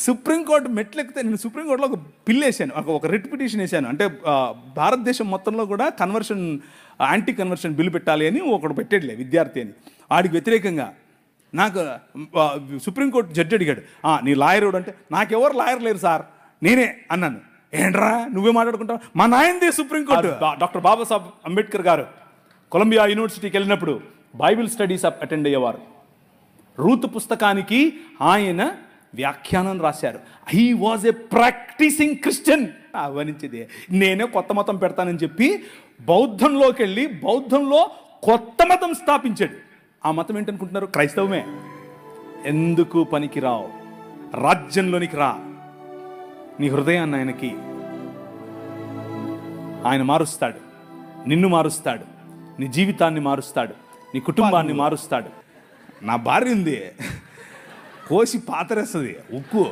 Supreme court మెట్లెక్కితే నేను సుప్రీంకోర్టులో ఒక బిల్ వేసాను, ఒక రిట్ పిటిషన్ వేసాను. అంటే భారతదేశం మొత్తంలో కూడా యాంటీ కన్వర్షన్ బిల్లు పెట్టాలి అని ఒకడు పెట్టేట్లే విద్యార్థి అని. వాడికి వ్యతిరేకంగా నాకు సుప్రీంకోర్టు జడ్జి అడిగాడు, నీ లాయర్ ఎవడు అంటే, నాకెవరు లాయర్ లేరు సార్, నేనే అన్నాను. ఏంట్రా నువ్వే మాట్లాడుకుంటావు, మా నాయనది సుప్రీంకోర్టు. డాక్టర్ బాబాసాహెబ్ అంబేద్కర్ గారు కొలంబియా యూనివర్సిటీకి వెళ్ళినప్పుడు బైబిల్ స్టడీస్ అటెండ్ అయ్యేవారు. రూతు పుస్తకానికి ఆయన వ్యాఖ్యానం రాశారు. He was a practising Christian. అవనించేది నేనే కొత్త మతం పెడతానని చెప్పి బౌద్ధంలోకి వెళ్ళి బౌద్ధంలో కొత్త మతం స్థాపించాడు. ఆ మతం ఏంటనుకుంటున్నారు? క్రైస్తవమే. ఎందుకు పనికిరావు, రాజ్యంలోనికి రా, నీ హృదయాన్ని ఆయనకి, ఆయన మారుస్తాడు, నిన్ను మారుస్తాడు, నీ జీవితాన్ని మారుస్తాడు, నీ కుటుంబాన్ని మారుస్తాడు. నా భార్య ఉంది, కోసి పాతరేస్తుంది ఉక్కు.